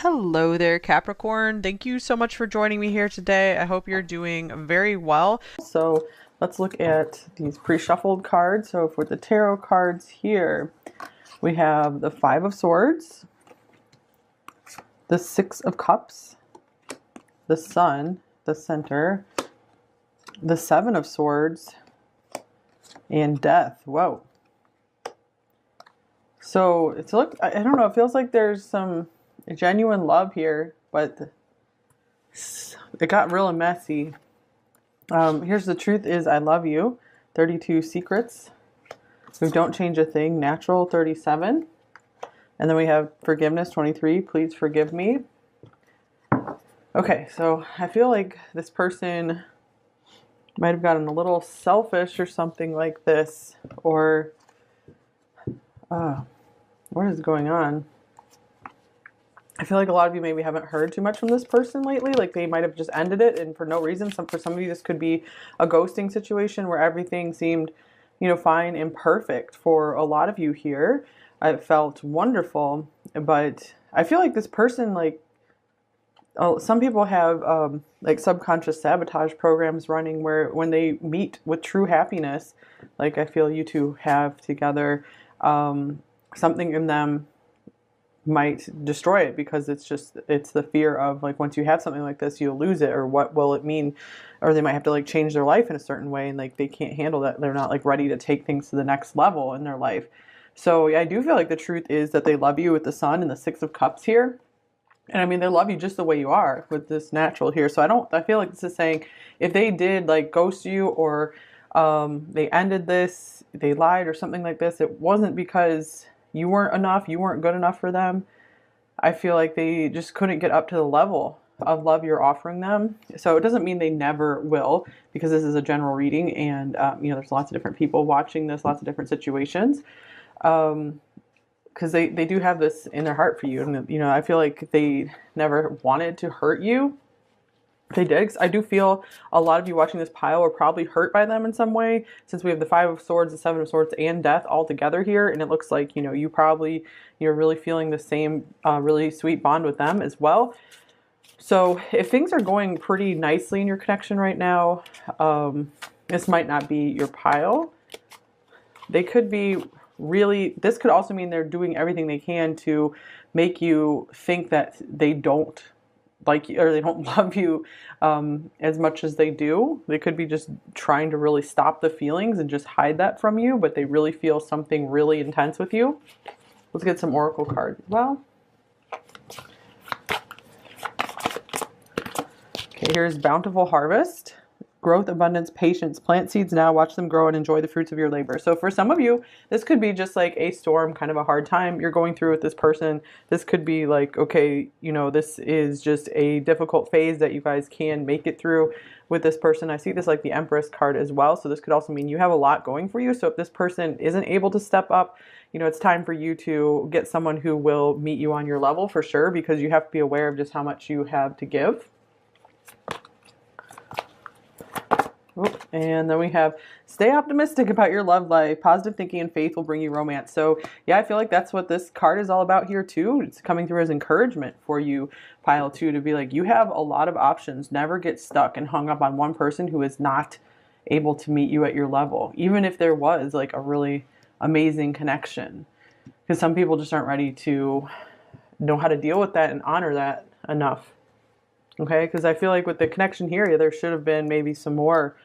Hello there, Capricorn. Thank you so much for joining me here today. I hope you're doing very well. So let's look at these pre-shuffled cards. So for the tarot cards here, we have the Five of Swords, the Six of Cups, the Sun, the Center, the Seven of Swords, and Death. Whoa. So it's I don't know, it feels like there's some genuine love here, but it got real messy. Here's the truth is I love you. 32 secrets. We don't change a thing. Natural 37. And then we have forgiveness 23. Please forgive me. Okay, so I feel like this person might have gotten a little selfish or something like this. Or what is going on? I feel like a lot of you maybe haven't heard too much from this person lately. Like they might have just ended it and for no reason. For some of you, this could be a ghosting situation where everything seemed, fine and perfect for a lot of you here. I felt wonderful, but I feel like this person, some people have like subconscious sabotage programs running where when they meet with true happiness, like I feel you two have together, something in them might destroy it because it's the fear of like once you have something like this you'll lose it, or what will it mean, or they might have to like change their life in a certain way and like they can't handle that. They're not like ready to take things to the next level in their life. So yeah, I do feel like the truth is that they love you with the Sun and the Six of Cups here. And I mean, they love you just the way you are with this natural here. So I feel like this is saying if they did like ghost you or they ended this, they lied or something like this, it wasn't because you weren't enough, you weren't good enough for them. I feel like they just couldn't get up to the level of love you're offering them. So it doesn't mean they never will, because this is a general reading and, there's lots of different people watching this, lots of different situations. Because they do have this in their heart for you. And, I feel like they never wanted to hurt you. They did. 'Cause I do feel a lot of you watching this pile were probably hurt by them in some way, since we have the Five of Swords, the Seven of Swords, and Death all together here. And it looks like, you're really feeling the same really sweet bond with them as well. So if things are going pretty nicely in your connection right now, this might not be your pile. They could be this could also mean they're doing everything they can to make you think that they don't like you or they don't love you as much as they do. They could be just trying to really stop the feelings and just hide that from you, but they really feel something really intense with you. Let's get some oracle cards. Well, okay, here's Bountiful Harvest. Growth, abundance, patience. Plant seeds now, watch them grow, and enjoy the fruits of your labor. So for some of you, this could be just like a storm, kind of a hard time you're going through with this person. This could be like, okay, this is just a difficult phase that you guys can make it through with this person. I see this like the Empress card as well. So this could also mean you have a lot going for you. So if this person isn't able to step up, it's time for you to get someone who will meet you on your level for sure, because you have to be aware of just how much you have to give. And then we have stay optimistic about your love life. Positive thinking and faith will bring you romance. So yeah, I feel like that's what this card is all about here too. It's coming through as encouragement for you, pile two, to be like, you have a lot of options. Never get stuck and hung up on one person who is not able to meet you at your level, even if there was like a really amazing connection, because some people just aren't ready to know how to deal with that and honor that enough. Okay, because I feel like with the connection here, there should have been maybe some more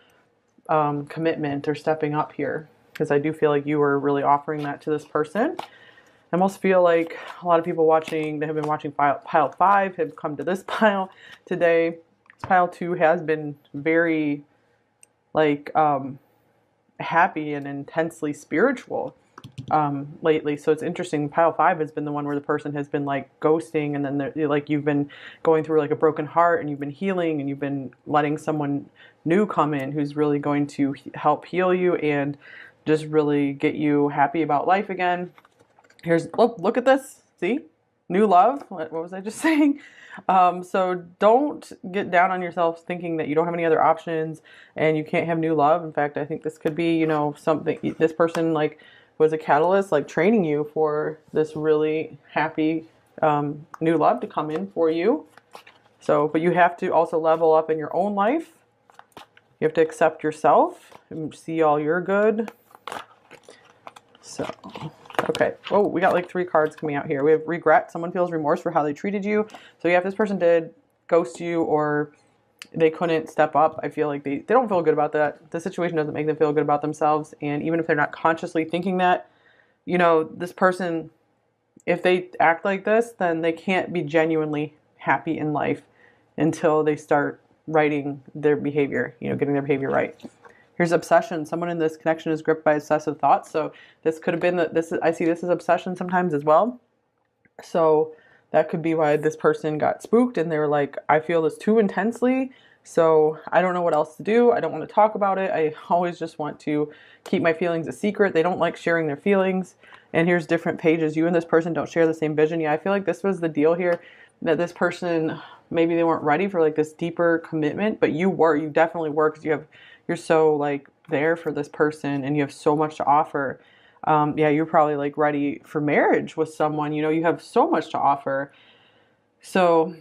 commitment or stepping up here, because I do feel like you were really offering that to this person. I almost feel like a lot of people watching, they have been watching pile 5, have come to this pile today. Pile 2 has been very happy and intensely spiritual lately. So it's interesting. Pile 5 has been the one where the person has been like ghosting, and then you've been going through like a broken heart, and you've been healing, and you've been letting someone new come in who's really going to help heal you and just really get you happy about life again. Look at this. See? New love. What was I just saying? So don't get down on yourself thinking that you don't have any other options and you can't have new love. In fact, I think this could be, something, this person was a catalyst, training you for this really happy new love to come in for you. So, but you have to also level up in your own life. You have to accept yourself and see all your good. So, okay. Oh, we got like 3 cards coming out here. We have regret. Someone feels remorse for how they treated you. So yeah, if this person did ghost you or they couldn't step up, I feel like they don't feel good about that. The situation doesn't make them feel good about themselves. And even if they're not consciously thinking that, you know, this person, if they act like this, then they can't be genuinely happy in life until they start righting their behavior, you know, getting their behavior right. Here's obsession. Someone in this connection is gripped by obsessive thoughts. So this could have been I see this as obsession sometimes as well. So that could be why this person got spooked and they were like, I feel this too intensely, so I don't know what else to do. I don't want to talk about it. I always just want to keep my feelings a secret. They don't like sharing their feelings. And here's different pages. You and this person don't share the same vision. Yeah, I feel like this was the deal here, that this person, maybe they weren't ready for like this deeper commitment, but you were. You definitely were, because you're so like there for this person and you have so much to offer. Yeah, you're probably like ready for marriage with someone, you know, you have so much to offer. So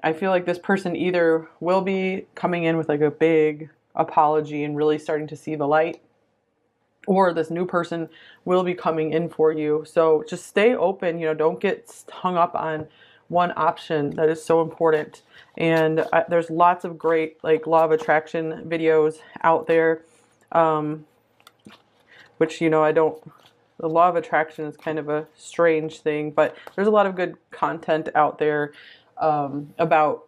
I feel like this person either will be coming in with like a big apology and really starting to see the light, or this new person will be coming in for you. So just stay open, you know, don't get hung up on one option. That is so important. And there's lots of great like law of attraction videos out there, which, you know, the law of attraction is kind of a strange thing, but there's a lot of good content out there about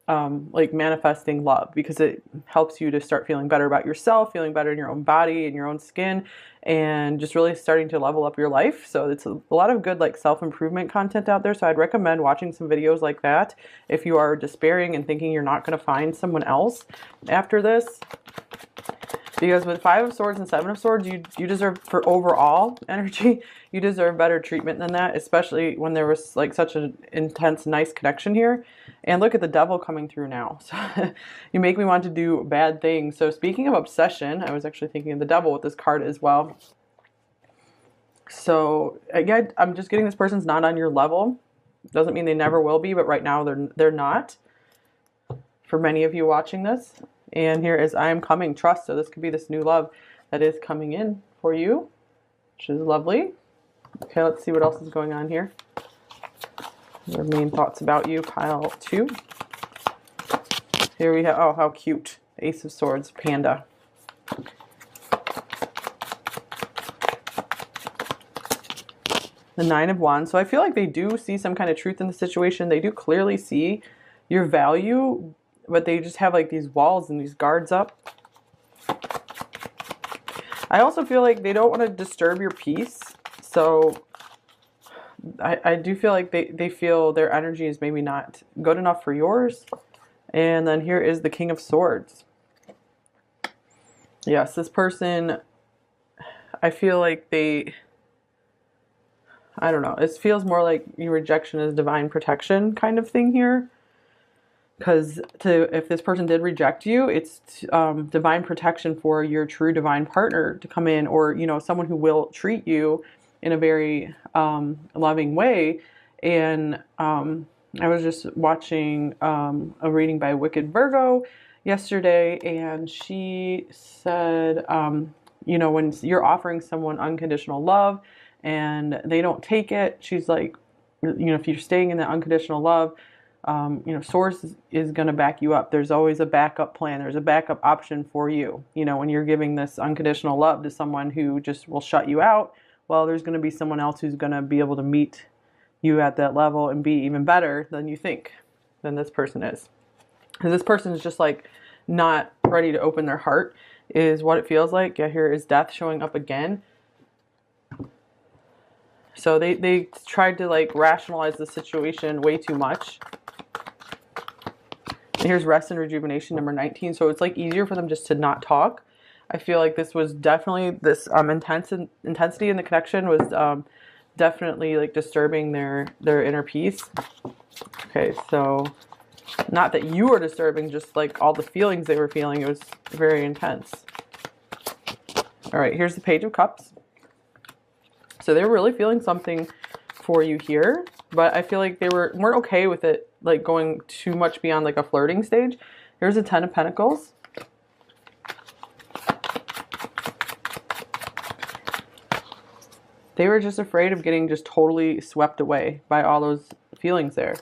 like manifesting love, because it helps you to start feeling better about yourself, feeling better in your own body and your own skin, and just really starting to level up your life. So it's a lot of good like self-improvement content out there. So I'd recommend watching some videos like that if you are despairing and thinking you're not going to find someone else after this. Because with 5 of Swords and 7 of Swords, you deserve, for overall energy, you deserve better treatment than that, especially when there was like such an intense, nice connection here. And look at the Devil coming through now. So you make me want to do bad things. So speaking of obsession, I was actually thinking of the Devil with this card as well. So again, I'm just getting this person's not on your level. Doesn't mean they never will be, but right now they're not. For many of you watching this. And here is I am coming, trust. So this could be this new love that is coming in for you, which is lovely. Okay, let's see what else is going on here. Your main thoughts about you, pile 2. Here we have, oh, how cute. Ace of Swords, panda. The 9 of Wands. So I feel like they do see some kind of truth in the situation. They do clearly see your value, but they just have like these walls and these guards up. I also feel like they don't want to disturb your peace. So I do feel like they feel their energy is maybe not good enough for yours. And then here is the King of Swords. Yes, this person, I feel like I don't know. It feels more like your rejection is divine protection kind of thing here. Because if this person did reject you, it's divine protection for your true divine partner to come in, or, you know, someone who will treat you in a very loving way. And I was just watching a reading by Wicked Virgo yesterday, and she said, you know, when you're offering someone unconditional love and they don't take it, she's like, you know, if you're staying in that unconditional love, you know, Source is going to back you up. There's always a backup plan. There's a backup option for you. You know, when you're giving this unconditional love to someone who just will shut you out, well, there's going to be someone else who's going to be able to meet you at that level and be even better than you think, than this person is. Because this person is just like not ready to open their heart, is what it feels like. Yeah, here is Death showing up again. So they tried to like rationalize the situation way too much. And here's Rest and Rejuvenation, number 19. So it's like easier for them just to not talk. I feel like this was definitely, this intensity in the connection was definitely like disturbing their inner peace. Okay, so not that you were disturbing, just like all the feelings they were feeling. It was very intense. All right, here's the Page of Cups. So they're really feeling something for you here. but I feel like they weren't okay with it, like going too much beyond like a flirting stage. Here's a 10 of Pentacles. They were just afraid of getting just totally swept away by all those feelings there.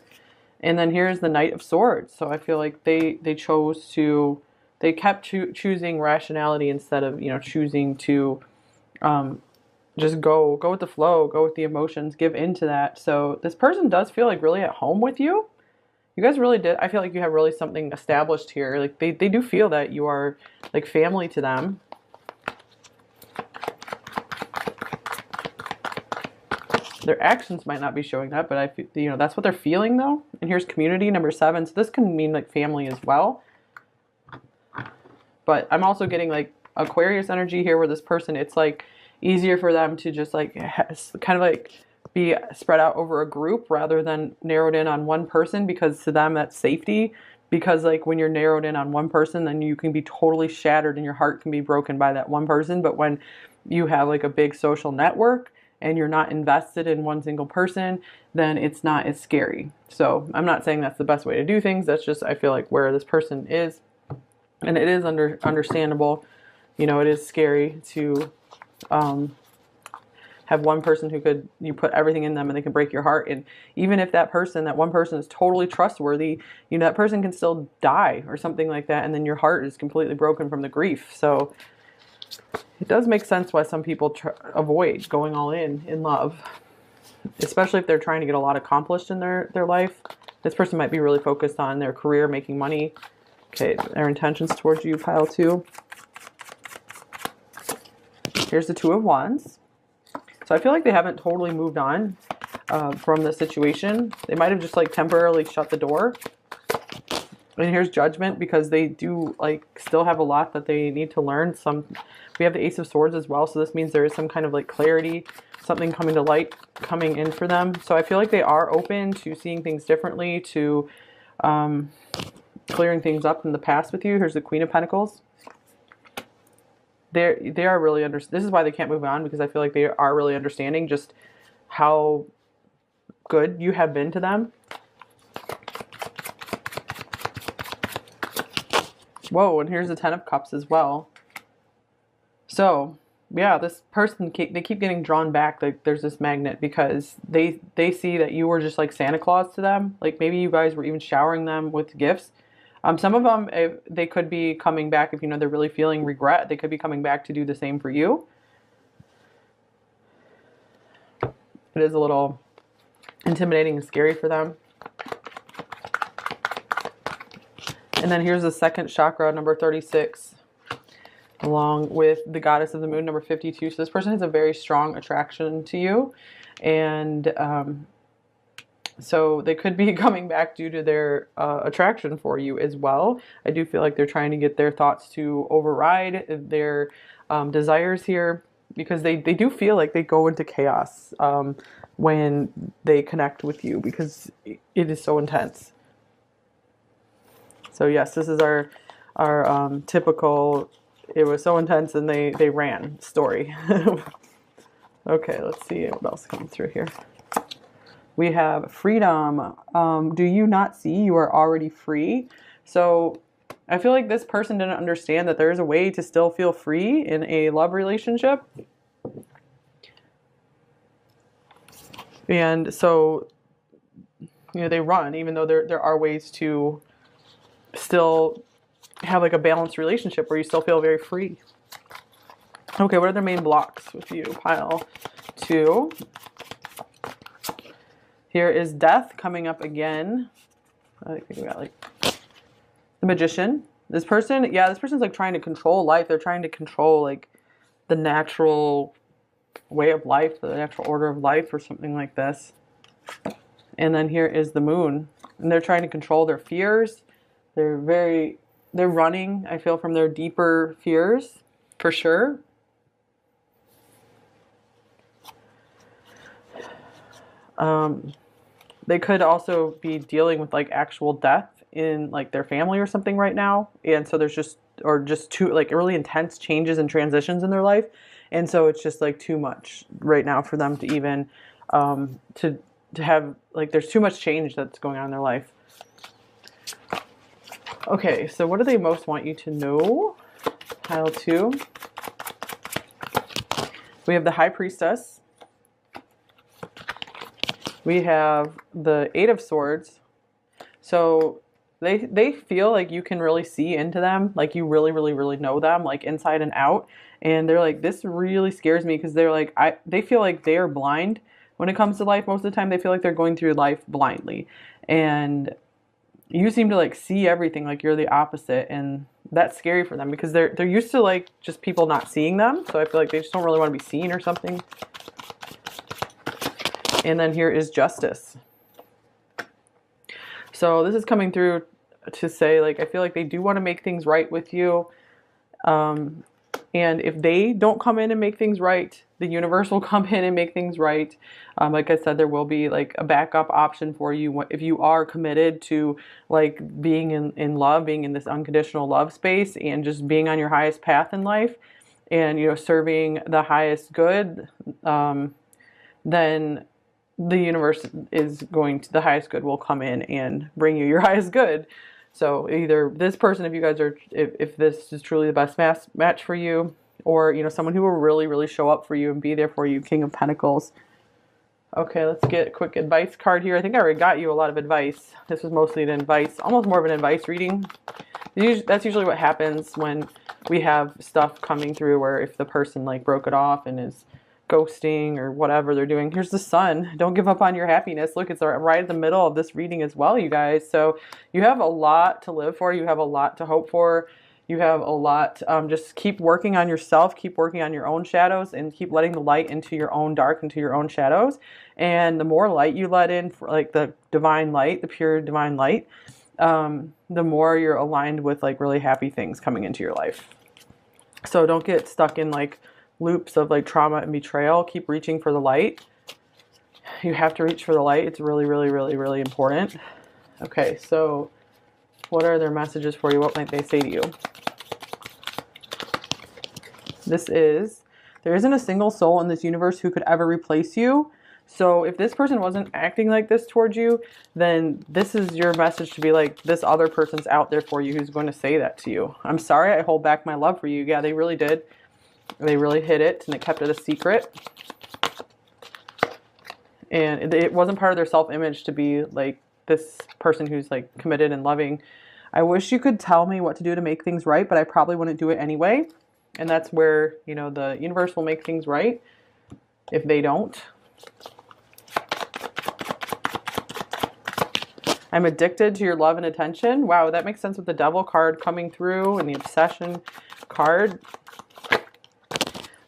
And then here's the Knight of Swords. So I feel like they kept choosing rationality instead of, you know, choosing to just go with the flow, go with the emotions, give into that. So this person does feel like really at home with you. You guys really did. I feel like you have really something established here. Like they do feel that you are like family to them. Their actions might not be showing that, but I feel, you know, that's what they're feeling though. And here's community, number 7. So this can mean like family as well. But I'm also getting like Aquarius energy here where this person, it's like easier for them to just like kind of like be spread out over a group rather than narrowed in on one person, because to them that's safety. Because like when you're narrowed in on one person, then you can be totally shattered and your heart can be broken by that one person. But when you have like a big social network and you're not invested in one single person, then it's not as scary. So I'm not saying that's the best way to do things. That's just, I feel like where this person is. And it is understandable. You know, it is scary to have one person who you put everything in them and they can break your heart. And even if that one person is totally trustworthy, you know, that person can still die or something like that. And then your heart is completely broken from the grief. So it does make sense why some people avoid going all in love, especially if they're trying to get a lot accomplished in their life. This person might be really focused on their career, making money. Okay, their intentions towards you, pile 2. Here's the 2 of Wands. So I feel like they haven't totally moved on from the situation. They might have just like temporarily shut the door. And here's Judgment, because they do like still have a lot that they need to learn. We have the Ace of Swords as well, so this means there is some kind of like clarity, something coming to light, coming in for them. So I feel like they are open to seeing things differently, to clearing things up in the past with you. Here's the Queen of Pentacles. They are really this is why they can't move on, because I feel like they are really understanding just how good you have been to them. Whoa, and here's the 10 of Cups as well. So yeah, this person, they keep getting drawn back. Like there's this magnet, because they see that you were just like Santa Claus to them. Like maybe you guys were even showering them with gifts. Some of them, they could be coming back if, you know, they're really feeling regret. They could be coming back to do the same for you. It is a little intimidating and scary for them. And then here's the second chakra, number 36, along with the Goddess of the Moon, number 52. So this person has a very strong attraction to you. And so they could be coming back due to their attraction for you as well. I do feel like they're trying to get their thoughts to override their desires here, because they do feel like they go into chaos when they connect with you, because it is so intense. So yes, this is our typical, it was so intense and they ran story. Okay, let's see what else comes through here. We have freedom. Do you not see you are already free? So I feel like this person didn't understand that there is a way to still feel free in a love relationship. And so, you know, they run, even though there are ways to still have like a balanced relationship where you still feel very free. Okay, what are their main blocks with you? Pile 2. Here is Death coming up again. I think we got like the Magician. This person, yeah, this person's like trying to control life. They're trying to control like the natural way of life, the natural order of life, or something like this. And then here is the Moon, and they're trying to control their fears. They're running, I feel, from their deeper fears, for sure. They could also be dealing with like actual death in like their family or something right now. And so there's just too like really intense changes and transitions in their life. And so it's just like too much right now for them to even, to to have, like, there's too much change that's going on in their life. Okay, so what do they most want you to know? Pile 2. We have the High Priestess. We have the 8 of Swords. So they feel like you can really see into them, like you really, really, really know them, like inside and out. And they're like, this really scares me, because they're like, they feel like they're blind when it comes to life. Most of the time, they feel like they're going through life blindly. And you seem to like see everything, like you're the opposite, and that's scary for them because they're used to like just people not seeing them. So I feel like they just don't really want to be seen or something. And then here is Justice. So this is coming through to say, like, I feel like they do want to make things right with you. And if they don't come in and make things right, the universe will come in and make things right. Like I said, there will be like a backup option for you if you are committed to like being in love, being in this unconditional love space, and just being on your highest path in life, and, you know, serving the highest good. Then the universe is going to, the highest good will come in and bring you your highest good. So either this person, if you guys are, if this is truly the best match for you, or, you know, someone who will really, really show up for you and be there for you. King of Pentacles. Okay, let's get a quick advice card here. I think I already got you a lot of advice. This was mostly an advice, almost more of an advice reading. That's usually what happens when we have stuff coming through, where if the person like broke it off and is ghosting or whatever they're doing. Here's the Sun. Don't give up on your happiness. Look, it's right in the middle of this reading as well, you guys. So you have a lot to live for. You have a lot to hope for. You have a lot. Just keep working on yourself. Keep working on your own shadows, and keep letting the light into your own dark, into your own shadows. And the more light you let in, for like the divine light, the pure divine light, the more you're aligned with like really happy things coming into your life. So don't get stuck in like loops of like trauma and betrayal. Keep reaching for the light. You have to reach for the light. It's really, really, really, really important. Okay, so what are their messages for you? What might they say to you? There isn't a single soul in this universe who could ever replace you. So if this person wasn't acting like this towards you, then this is your message to be like, this other person's out there for you who's going to say that to you. I'm sorry I hold back my love for you. Yeah, they really did. They really hid it, and they kept it a secret. And it wasn't part of their self-image to be like this person who's like committed and loving. I wish you could tell me what to do to make things right, but I probably wouldn't do it anyway. And that's where, you know, the universe will make things right if they don't. I'm addicted to your love and attention. Wow, that makes sense with the Devil card coming through and the Obsession card.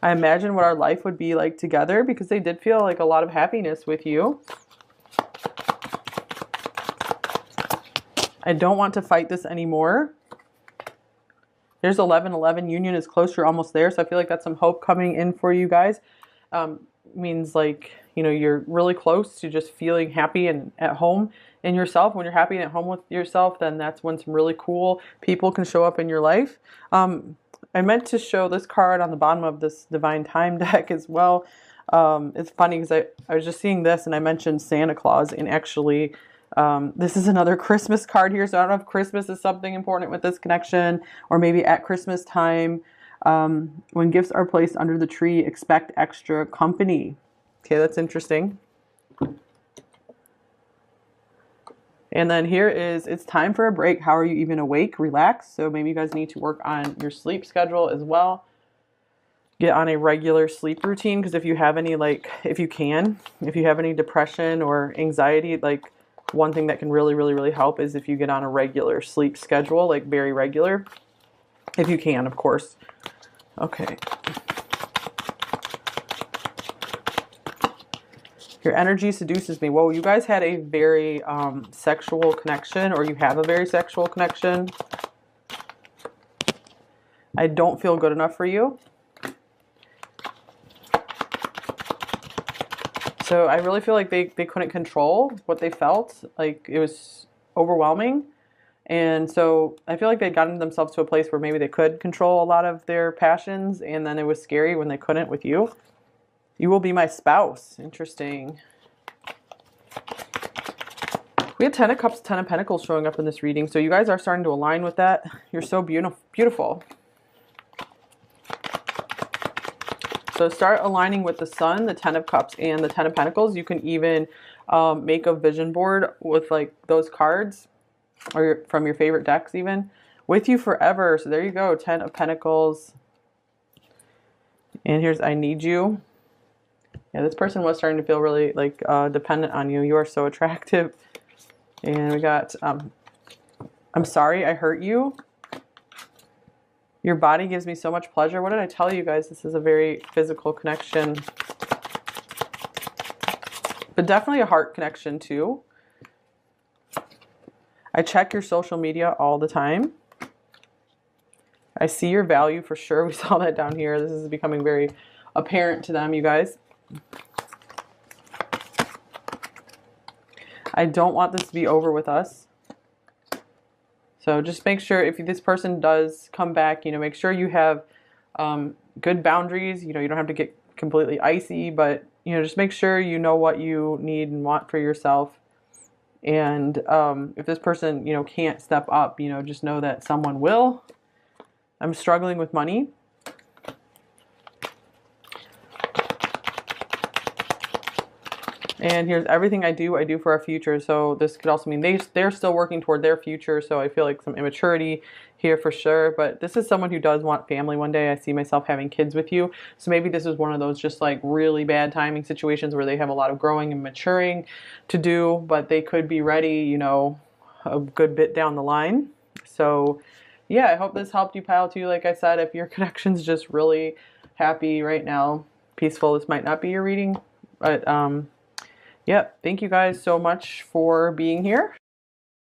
I imagine what our life would be like together, because they did feel like a lot of happiness with you. I don't want to fight this anymore. There's 11-11. Union is close. You're almost there. So I feel like that's some hope coming in for you guys. Means like, you know, you're really close to just feeling happy and at home in yourself. When you're happy and at home with yourself, then that's when some really cool people can show up in your life. I meant to show this card on the bottom of this Divine Time deck as well. It's funny because I was just seeing this and I mentioned Santa Claus, and actually this is another Christmas card here. So I don't know if Christmas is something important with this connection, or maybe at Christmas time, when gifts are placed under the tree, expect extra company. Okay, that's interesting. And then here is, it's time for a break. How are you even awake? Relax. So maybe you guys need to work on your sleep schedule as well. Get on a regular sleep routine, because if you have any, like, if you have any depression or anxiety, like, one thing that can really, really, really help is if you get on a regular sleep schedule, like very regular. If you can, of course. Okay. Your energy seduces me. Whoa, you guys had a very sexual connection, or you have a very sexual connection. I don't feel good enough for you. So I really feel like they couldn't control what they felt. Like, it was overwhelming. And so I feel like they'd gotten themselves to a place where maybe they could control a lot of their passions, and then it was scary when they couldn't with you. You will be my spouse. Interesting. We had 10 of Cups, 10 of Pentacles showing up in this reading. So you guys are starting to align with that. You're so beautiful. So start aligning with the Sun, the 10 of Cups, and the 10 of Pentacles. You can even make a vision board with like those cards or from your favorite decks even. With you forever. So there you go. 10 of Pentacles. And here's I need you. Yeah, this person was starting to feel really like dependent on you. You are so attractive. And we got, I'm sorry I hurt you. Your body gives me so much pleasure. What did I tell you guys? This is a very physical connection. But definitely a heart connection too. I check your social media all the time. I see your value for sure. We saw that down here. This is becoming very apparent to them, you guys. I don't want this to be over with us. So just make sure if this person does come back, you know, make sure you have good boundaries. You know, you don't have to get completely icy, but, you know, just make sure you know what you need and want for yourself. And if this person, you know, can't step up, you know, just know that someone will. I'm struggling with money. And here's everything I do for our future. So this could also mean they're still working toward their future. So I feel like some immaturity here for sure. But this is someone who does want family one day. I see myself having kids with you. So maybe this is one of those just like really bad timing situations where they have a lot of growing and maturing to do. But they could be ready, you know, a good bit down the line. So yeah, I hope this helped you, pile two. Like I said, if your connection's just really happy right now, peaceful, this might not be your reading. But yep, thank you guys so much for being here.